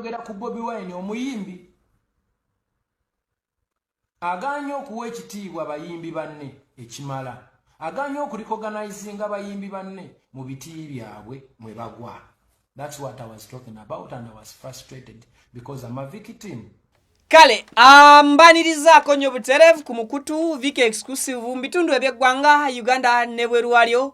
kwogera ku Bobi Wine omuyimbi aganye okuwa ekitiibwa bayimbi banne ekimala aganye okurecognizinga bayimbi banne mu biti byabwe mwe bagwa. That's what I was talking about, and I was frustrated because I'm a victim. Kale mbanirizaako nnyo butereevu ku mukutu Viki exclusive mu bitundu eby'eggwanga Uganda ne bweru walyo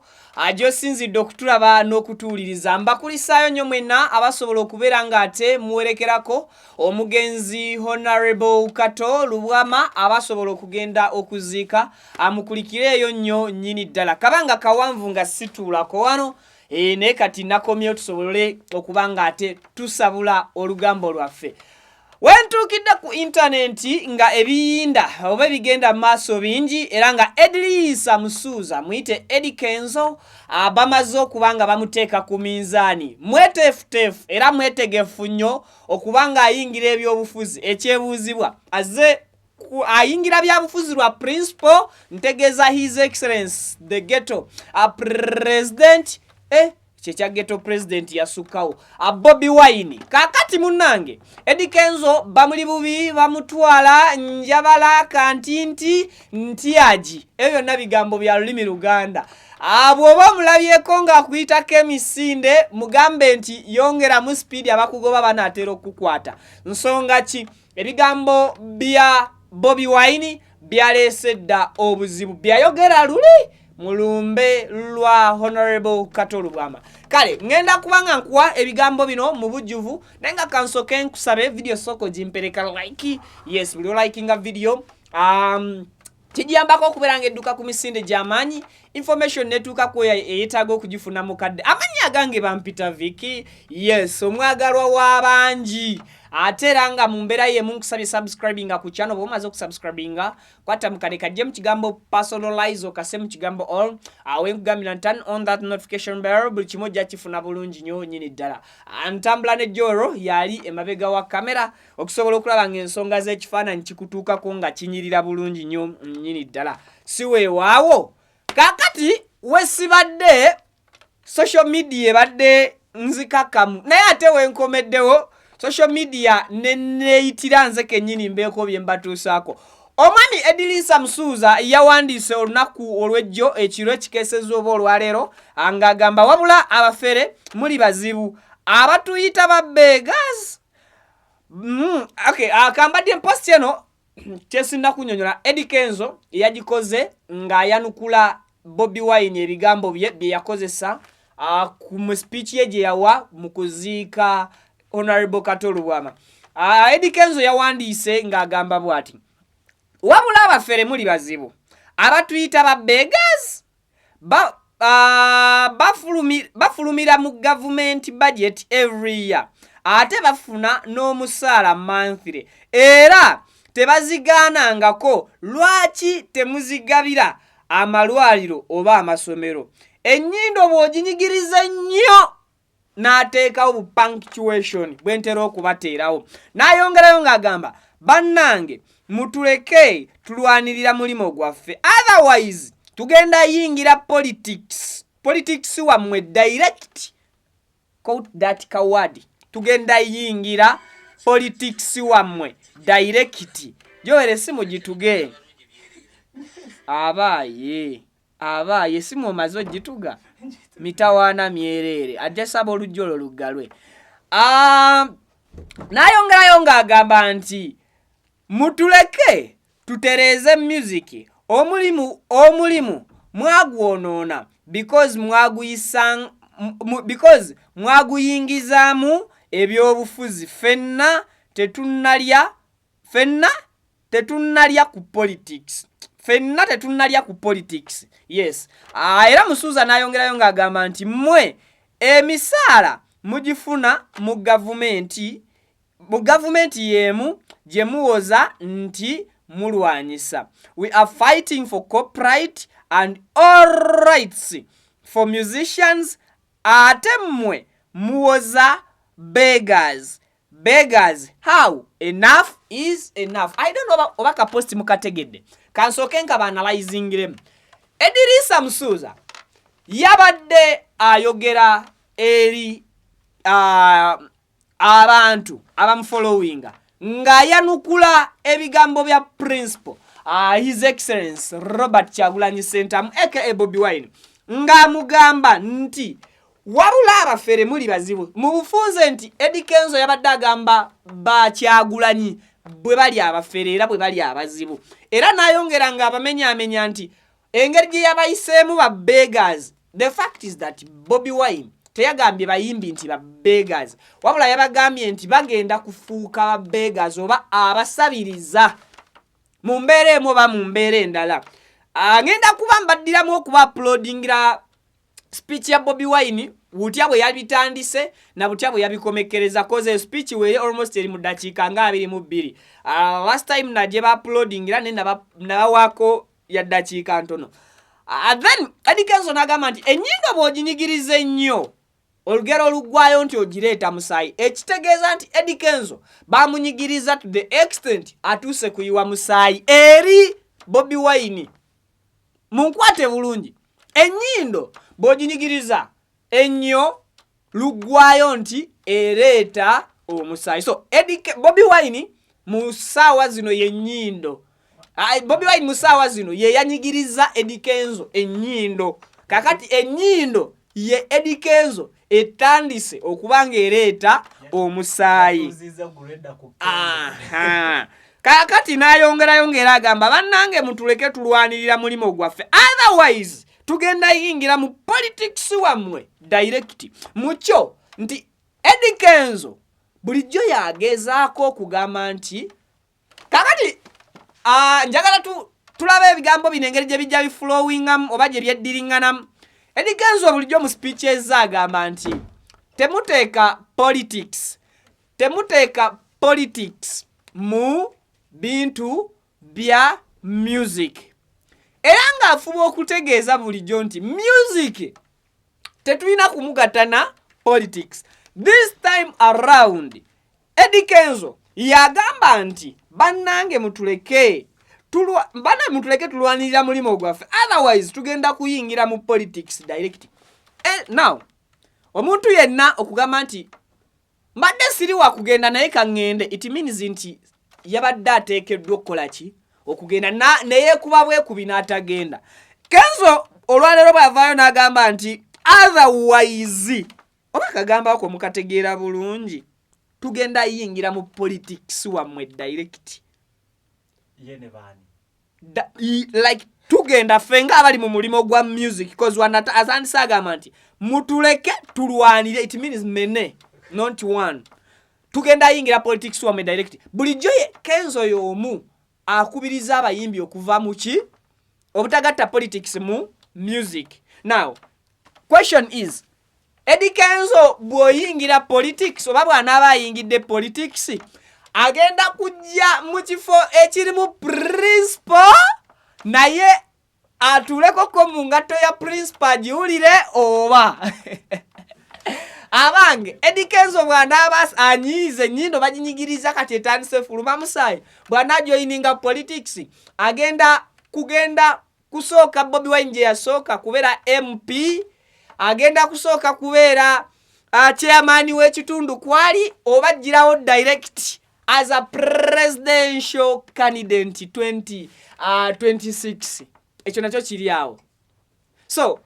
gy'osinzidde okutulaba n'okutuwuliriza. Mbakulisaayo nnyo mwenna abasobola okubeera ng'ate muwerekerako omugenzi Honorable Kato Lubwama abasobola okugenda okuziika amukulikireeyo nnyo nnyini ddala. Kabanga kawanvu nga situulako wano naye kati nakomyewo tusobole okuba ng'ate tusabula olugambo lwaffe. Wentukidde ku intaneti nga ebiyinda oba bigenda maaso bingi era nga Eddy Samusuza muyite Eddy Kenzo bamaze okuba nga bamuteeka ku minzaani. Mweteefuteefu era mwetegefu nnyo okuba nga ayingira ebyobufuzi ekyebuuzibwa azze ayingira byabufuzi lwa principal ntegeeza His Excellency the Ghetto President Checha Ghetto President yasukawo Bobi Wine. Kakati munange Eddy Kenzo bamuli bubi bamutwala njabala kantinti ntiaji ebyo nabigambo bya lulimi Luganda. Bwoba mulabyeko nga kuyitako emisinde mugambe nti yongera mu speed abakugoba banaatera okukwata. Nsonga ki ebigambo bya Bobi Wine byaleese dda obuzibu byayogera luli mulumbe lwa Honorable Kato Lubwama. Kale ngenda kubanga nkuwa ebigambo bino mu bujjuvu nenga kansoke nkusabe video soko jimpereka like. Yes, buli likinga video kijambako okubeera ng'edduka ku misinde gy'amaanyi information netuuka ku eyetaaga okugifuna mu kadde amanyi agange bampita Viki. Yes, omwagalwa w'abangi ate era nga mu mbeera ye munkusabye subscribinga ku channel bw'omaze okusubscribinga kwata mu kale kajje mu kigambo personalize okase mu kigambo all awe nkugambira turn on that notification bell buli kimu ojja kifuna bulungi nnyo nnyini ddala. Ntambula ne Joro yali emabega wa kamera okusobola okulaba ng'ensonga z'ekifaananyi kikutuukako nga kinyirira bulungi nnyo nnyini ddala. Si weewaawo kakati wesibadde social media ebadde nzikakamu naye ate wenkomeddewo social media neneeyitira nze kennyini mbeeko bye mbatuusaako. Omwami Eddy Samusuza yawandiise olunaku olw'ejjo ekiro ekikeeseza oba olwaleero ng'agamba wabula abafere muli bazibu abatuyita ba beggars. Okay, kambadde post eno kyesinna kunyonyola Eddy Kenzo yagikoze ng'ayanukula Bobi Wine ebigambo bye yakozesa ku speech ye gye yawa mu kuziika Honorable Kato Lubwama. Eddy Kenzo yawandiise ng'agamba bw'ati wabula abafere muli bazibu abatuyita ba beggars bafulumira mu government budget every year ate bafuna n'omusaala monthly era tebazigaanangako. Lwaki temuzigabira amalwaliro oba amasomero? Ennyindo bw'oginyigiriza nnyo n'ateekawo bu punctuation bwentera okubateerawo. N'ayongerayo ng'agamba bannange mutuleke tulwanirira mulimo gwaffe otherwise tugenda yingira politics wammwe direct. Quote that coward. Tugenda yingira politics wammwe direct. Joere simu gituge abaye simu omaze ogituga mitawaana myerere ajasaba olujjolo luggalwe. N'ayongerayo ng'agamba nti mutuleke tutereeze music omulimu mwagwonoona because mwaguyingizaamu ebyobufuzi fenna tetunnalya ku politics. Yes. Era Musuza n'ayongerayo ng'agamba nti mmwe emisaala mugifuna mu gavumenti y'emu gye muwoza nti mulwanyisa. We are fighting for copyright and all rights for musicians. Ate mmwe muwoza beggars. How? Enough is enough. I don't know oba kaposti mukategedde kansooke nkabaanalizingiremu. Eddy Samusuza yabadde ayogera eri abantu abamufollowinga nga yanukula ebigambo bya principal His Excellency Robert Kyagulanyi Ssentamu aka Bobi Wine nga mugamba nti wabula abafere muli bazibu mubufunze nti Eddy Kenzo yabadde agamba ba Kyagulanyi bwe bali abafere era bwe bali abazibu era nayongera nga abamenya nti engeri gye yabayiseemu ba beggars. The fact is that Bobi Wine teyagambye bayimbi nti ba beggars wabula yabagambye nti bagenda kufuuka ba beggars oba abasabiriza mu mbeera emu oba mu mbeera endala. Ngenda kuba mbaddiramu okuba uploadingira speech ya Bobi Wine butya bwe yabitandise na butya bwe yabikomekereza koze speech we almost eri mu dakiika nga 22. Last time naje ba uploadingira ne nabawako ya dakiika ntono. Then Eddy Kenzo nagamba nti ennyingo bw'oginyigiriza ennyo olugero olugwayo nti ogireeta musaayi ekitegeeza nti Eddy Kenzo bamunyigiriza to the extent atuuse kuyiwa musaayi eri Bobi Wine. Munkwate bulungi ennyindo bw'oginyigiriza ennyo lugwayo nti ereeta omusaayi. So Bobi Wine mu ssaawa zino y'ennyindo Bobi Wine mu ssaawa zino ye yanyigiriza Eddy Kenzo ennyindo. Kakati ennyindo ye Eddy Kenzo etandise okubanga ereeta omusaayi. Kakati nayongera agamba bannange mutuleke tulwanirira mulimo gwaffe otherwise tugenda yingira mu politics wammwe direct mucho nti Eddy Kenzo bulijjo yagezaako okugamba nti kakati njagala tulabe ebigambo bino engeri gye bijja biflowingamu oba gye byeddiringanamu. Eddy Kenzo bulijjo mu speeches agamba nti temuteeka politics mu bintu bya music era ng'afuba okutegeeza bulijjo nti music tetulina kumugatana politics. This time around Eddy Kenzo yagamba nti bannange mutuleke tulwanirira mulimo gwaffe otherwise tugenda kuyingira mu politics direct. Now omuntu yenna okugamba nti mbadde siri wa kugenda naye kaŋŋende it means nti yabadde ateekeddwa okukola ki okugenda neyeekuba bwekubi n'atagenda. Kenzo olwaleero bw'avaayo n'agamba nti otherwise oba kagamba ako mukategeera bulungi tugenda yingira mu politics wammwe direct. Like tugenda fenga abali mu mulimo gwa music because asandisa agamba nti mutuleke tulwanire it means mene not one. Tugenda yingira politics wammwe direct. Bulijjo Kenzo y'omu akubiriza abayimbi okuva mu ki obutagatta politics mu music. Now question is Eddy Kenzo bw'oyingira politics oba bw'anaaba ayingidde politics agenda kujja mu kifo ekirimu principal naye atulekoko mu ngatto ya principal agiwulire oba abange Eddy Kenzo bw'anaaba anyiize ennyindo baginyigiriza kati etandise fuluma musaayi bw'anaajoyininga politics kugenda kusooka Bobi Wine gye yasooka kubeera MP agenda kusooka kubeera chairman w'ekitundu kwali oba girawo direct as a presidential candidate 2026 ekyo nakyo kiri awo. So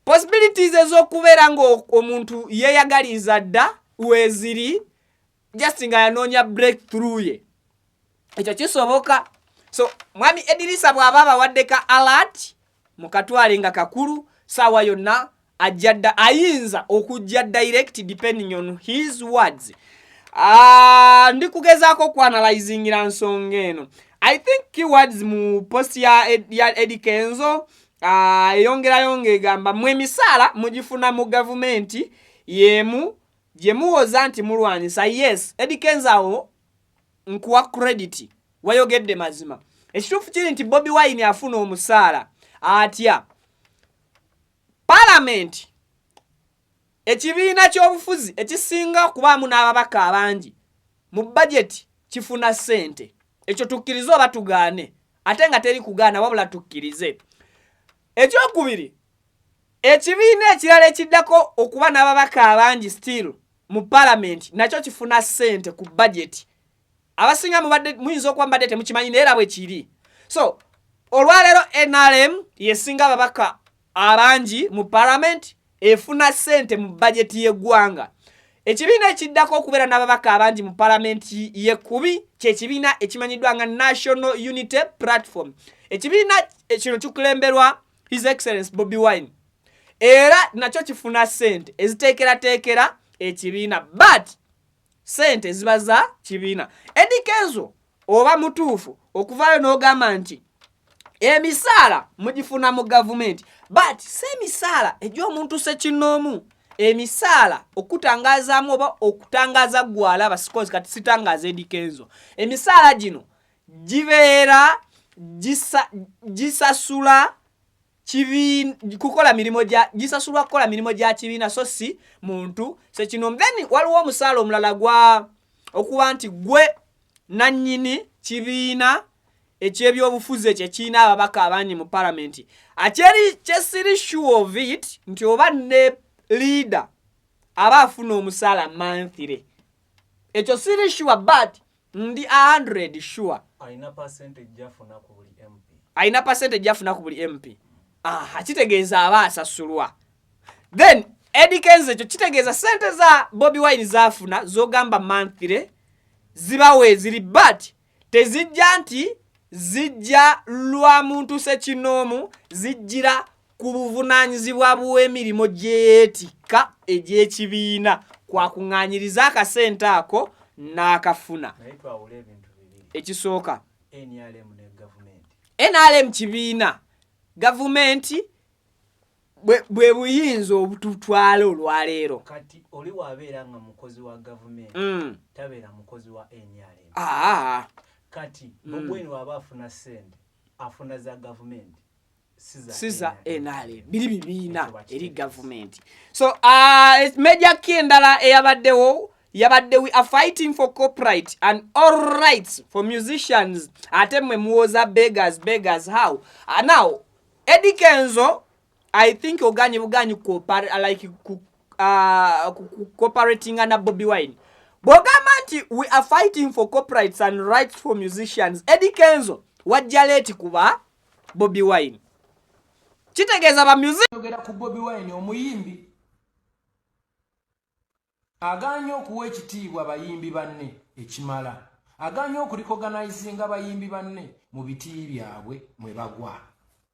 possibilities ez'okubeera ng'omuntu yeeyagaliza dda weeziri just nga yanoonya breakthrough ye ekyo kisoboka. So mwami Edrisa bw'aba abawaddeka alert mukatwale nga kakulu saawa yonna ajjadda ayinza okujja direct depending on his words. Ndi kugezaako okuanalyzingira nsonga eno. I think keywords mu post ya Eddy Kenzo eyongerayo ng'egamba mwe emisaala mugifuna mu gavumenti yemu gye muwoza nti mulwanyisa. Yes, Eddy Kenzo awo nkuwa credit wayogedde mazima. Ekituufu kiri nti Bobi Wine afuna omusaala atya Parliament ekibiina ky'obufuzi ekisinga okubaamu n'ababaka abangi mu budget kifuna ssente. Ekyo tukkirize oba tugaane ate nga teri kugaana wabula tukkirize. Ekyokubiri ekibiina ekirala ekiddako okuba n'ababaka abangi still mu parliament nacho kifuna sente ku budget abasinga mubadde muyinza okwambadde temukimanyi neera bwe kiri. So olwaleero NRM yesinga ababaka abangi mu parliament efuna sente mu budget y'eggwanga. Ekibiina ekiddako okubeera n'ababaka abangi mu parliament y'ekkubi kyekibiina ekimanyiddwa nga National Unity Platform. Ekibiina kino kikulemberwa His Excellency Bobi Wine era nakyo kifuna sente eziteekerateekera ekibiina but sente ziba za kibiina. Eddy Kenzo oba mutuufu okuvaayo n'ogamba nti emisaala mugifuna mu gavumenti but si emisaala egy'omuntu sekinnoomu, emisaala okutangazaamu oba okutangaza gwala basikozi kati sitangaza Eddy Kenzo. Emisaala gino gibeera gisasula kukola milimo gya gisasulwa kukola milimo gya kibiina so si muntu sekinnoomu. Then waliwo omusaala omulala gwa okuba nti gwe nannyini kibiina ekyebyobufuzi ekyo ekiina ababaka abangi mu parliament akyeri kyesiri sure of it nti oba ne leader aba afuna omusaala monthly. Ekyo siri sure but ndi 100 sure aina percentage afuna ku buli MP. Aina percentage afuna ku buli MP. Kitegeeza aba asasulwa. Then Eddy Kenzo ekyo kitegeeza sente za Bobi Wine zafuna zogamba monthly zibawe ziri but tezijja nti zijja lwa muntu sekinnoomu, zijjira ku buvunaanyizibwa bw'emirimu gyeyeetikka egy'ekibiina kwakuŋŋaanyiriza akasente ako n'akafuna. Ekisooka NRM kibiina gavumenti bwe buyinza obututwala olwaleero. Kati oli wabeera nga mukozi wa gavumenti tabeera mukozi wa NRM. Kati Bobi waba afuna sente afuna za gavumenti siza NRM biri bibiina eri gavumenti. So major key endala eyabaddewo yabadde we are fighting for copyright and all rights for musicians. Ate mwe muwoza beggars how? Now Eddy Kenzo I think oganyi buganyi cooperating na Bobi Wine. Bogamba nti we are fighting for copyrights and rights for musicians. Eddy Kenzo wajja leti kuba Bobi Wine. Kitegeeza ba music yogera ku Bobi Wine omuyimbi aganya okuwa ekitiibwa abayimbi banne ekimala, aganya okurecognizinga abayimbi banne mu biti byabwe mwe bagwa.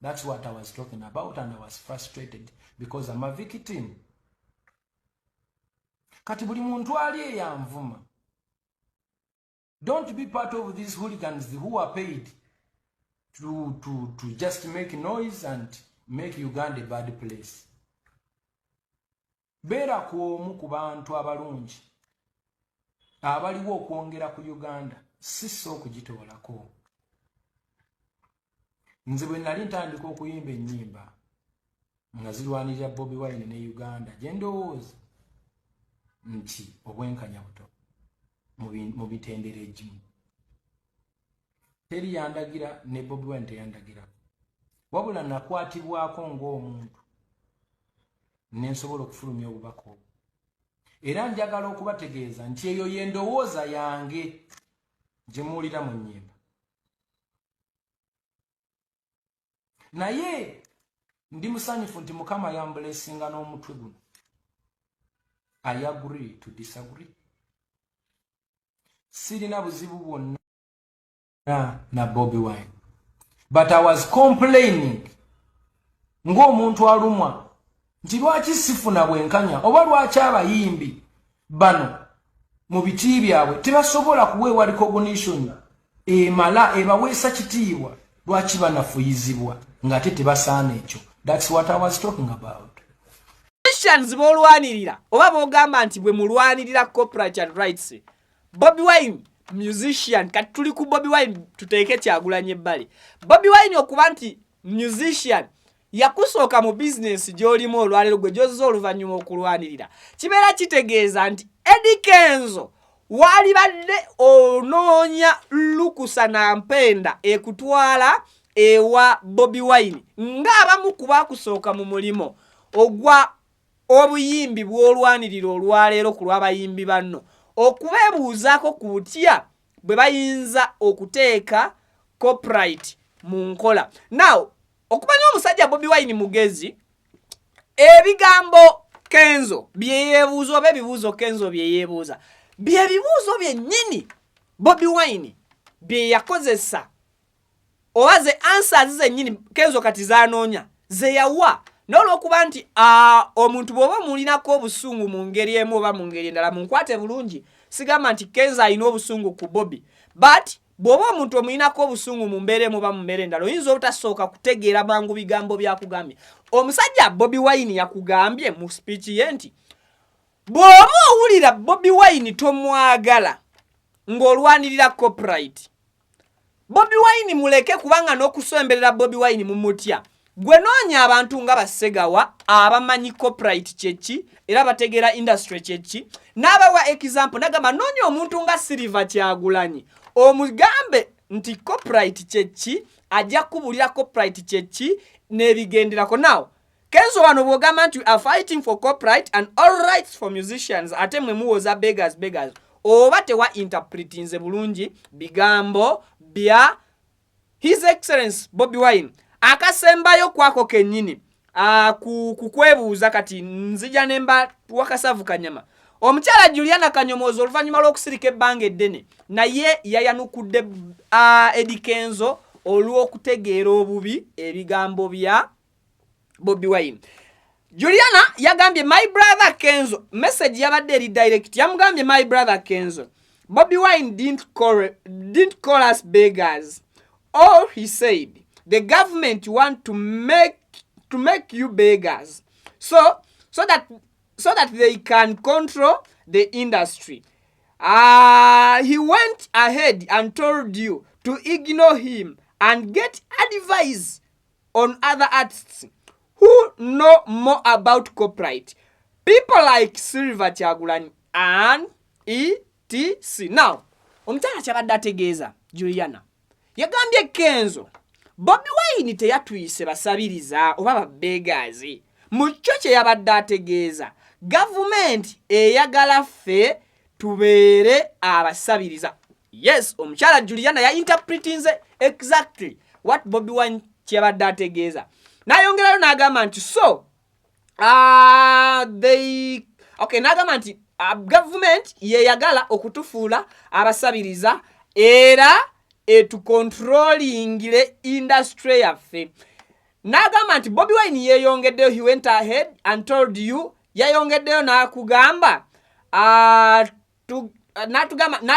That's what I was talking about and I was frustrated because I'm a victim. Kati buli muntu ali eyanvuma. Don't be part of these hooligans who are paid to just make noise and make Uganda a bad place. Beera kwomu ku bantu abalungi abaliwo okwongera ku Uganda siso okugitoolako. Nze bwe nali ntandika okuyimba ennyimba nga zirwanirira Bobi Wine ne Uganda gye ndowooza nti obwenkanya buto mu bitendera egimu. Teri yandagira ne Bobi Wine teyandagira. Wabula nakwatibwako ng'omuntu nensobola okufulumya obubaka obwo. Era njagala okubategeeza nti eyo yendowooza yange gye muwulira mu nnyimba. Naye ndi musanyufu nti Mukama yambulesinga n'omutwe guno. I agree to disagree. Sirina buzibu bwonna na Bobi Wine. But I was complaining ng'omuntu alumwa nti lwaki sifuna bwenkanya oba lwaki abayimbi bano mu biti byabwe tebasobola kuweebwa recognition emala ebaweesa kitiibwa lwaki banafuyizibwa ng'ate tebasaana ekyo. That's what I was talking about. Musicians bolwanirira oba bogamba nti bwe mulwanirira copyright and rights. Bobi Wine musician kati tuli ku Bobi Wine tuteeke Kyagulanyi ebbali. Bobi Wine okuba nti musician yakusooka mu business gy'olimu olwaleero gwe gy'ozza oluvannyuma okulwanirira. Kibeera kitegeeza nti Eddy Kenzo walibadde onoonya lukusa na mpenda ekutwala ewa Bobi Wine ng'abamu ku baakusooka mu mulimo ogwa obuyimbi bw'olwanirira olwaleero ku lw'abayimbi banno okubeebuuzaako ku butya bwe bayinza okuteeka copyright mu nkola. Now okumanya omusajja Bobi Wine mugezi, ebigambo Kenzo byeyeebuuza oba ebibuuzo Kenzo byeyeebuuza bye bibuuzo byennyini Bobi Wine bye yakozesa oba ze answers zennyini Kenzo kati zaanoonya ze yawa. N'olwokuba nti omuntu bw'oba mulinako obusungu mu ngeri emu oba mu ngeri endala munkwate bulungi, sigamba nti Kenzo alina obusungu ku Bobi, but bw'oba omuntu omulinako obusungu mu mbeera emu oba mu mbeera endala oyinza obutasooka kutegeera mangu bigambo byakugambye. Omusajja Bobi Wine yakugambye mu speech ye nti bw'oba owulira Bobi Wine tomwagala ng'olwanirira copyright, Bobi Wine muleke kubanga n'okusemberera Bobi Wine mu mutya. Gwe noonya abantu nga Basegawa abamanyi copyright kyeki era bategeera industry kyeki, n'abawa example nagamba noonya omuntu nga Silver Kyagulanyi omugambe nti copyright kyeki, ajja kubulira copyright kyeki n'ebigenderako. Now Kenzo wano bw'ogamba nti are fighting for copyright and all rights for musicians, ate mwe muwoza beggars oba tewa interpretinze bulungi bigambo bya His Excellency Bobi Wine. Akasembayo kwako kennyini kukwebuuza kati nzija nemba wakasavu Kanyama. Omukyala Juliana Kanyomozi oluvannyuma lw'okusirika ebbanga eddene naye yayanukudde Eddy Kenzo olw'okutegeera obubi ebigambo bya Bobi Wine. Juliana yagambye my brother Kenzo, message yabadde eri direct, yamugambye my brother Kenzo, Bobi Wine didn't call us beggars. All he said, the government want to make you beggars so that they can control the industry. He went ahead and told you to ignore him and get advice on other artists who know more about copyright. People like Silver Kyagulanyi and etc. Now, omukyala kyabadde ategeeza Juliana yagambye Kenzo Bobi Wine teyatuyise basabiriza oba babeggars. Mu kyo kye yabadde ategeeza gavumenti eyagala ffe tubeere abasabiriza. Yes, omukyala Juliana ya interpretinze exactly what Bobi Wine kyabadde ategeeza. Nayongerayo n'agamba nti so n'agamba nti government yeyagala okutufuula abasabiriza era etukontrolingire industry yaffe. N'agamba nti Bobi Wine yeyongeddeyo, he went ahead and told you, yayongeddeyo n'akugamba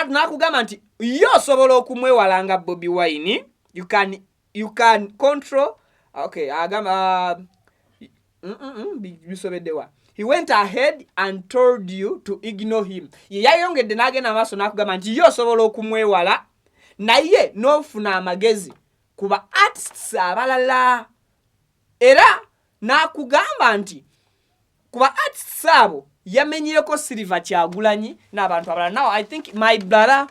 n'akugamba nti yo osobola okumwewalanga Bobi Wine, you can control. Okay, agamba bisobeddewa. He went ahead and told you to ignore him. Yayongedde n'agenda maaso n'akugamba nti yo osobola okumwewala naye n'ofuna amagezi kuba artists abalala. Era n'akugamba nti kuba artists abo yamenyireko Silver Kyagulanyi n'abantu abalala. Now I think my brother,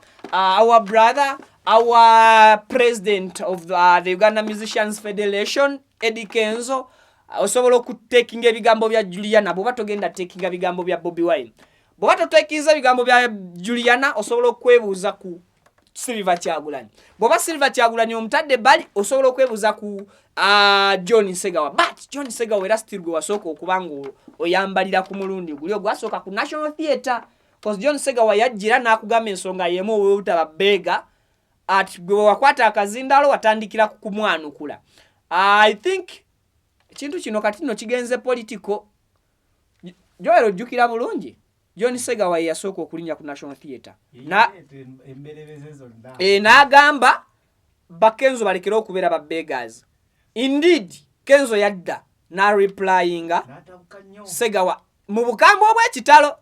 our president of the Uganda Musicians Federation, Eddy Kenzo, osobola okutekinga ebigambo bya Juliana bw'oba togenda tekinga bigambo bya Bobi Wine. Bw'oba totekinza bigambo bya Juliana osobola okwebuuza ku Silver Kyagulanyi. Bw'oba Silver Kyagulanyi omutadde bali osobola okwebuuza ku John Nsegawa. But John Nsegawa era still gwe wasooka okubanga oyambalira ku mulundi guli ogwasooka ku National Theatre. Because John Nsegawa yajjira n'akugamba ensonga yemu obutaba beega at gwe wakwata akazindalo watandikira kumwanukula. I think ekintu kino kati no kigenze political. Joero ojjukira bulungi John Nsegawa yasooka okulinnya ku National Theatre. N'agamba bakenzo balekera okubeera ba beggars. Indeed, Kenzo yadda na replyinga Segawa mu bukambo obw'ekitalo.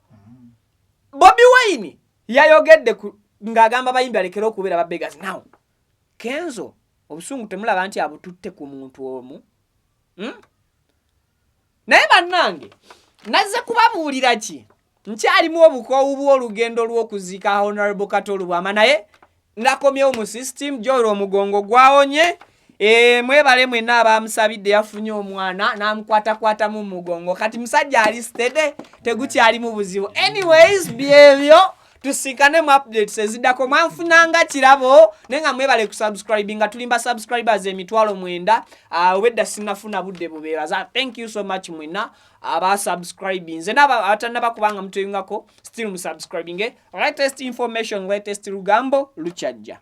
Bobi Wine yayogedde ng'agamba bayimbi alekera okubeera ba beggars. Now Kenzo obusungu temulaba nti abututte ku muntu omu. Naye bannange nazze kubabuulira ki nkyalimu obukoowu bw'olugendo lw'okuziika Honorable Katolu Bwama naye nakomyewo mu system gy'olwo omugongo gwawonye Mwebale mwenna abamusabidde yafunye omwana n'amukwata mu mugongo kati musajja ali steady tegukyali mu buzibu. Anyways byebyo tusikane mu updates eziddako mwanfunanga kirabo nenga mwebale ku subscribe nga tulimba subscribers emitwalo 9 obedda sinafuna budde bubeebaza. Thank you so much mwenna aba subscribing nze naba atanaba kubanga mutuyungako still mu subscribing latest information latest lugambo luchajja.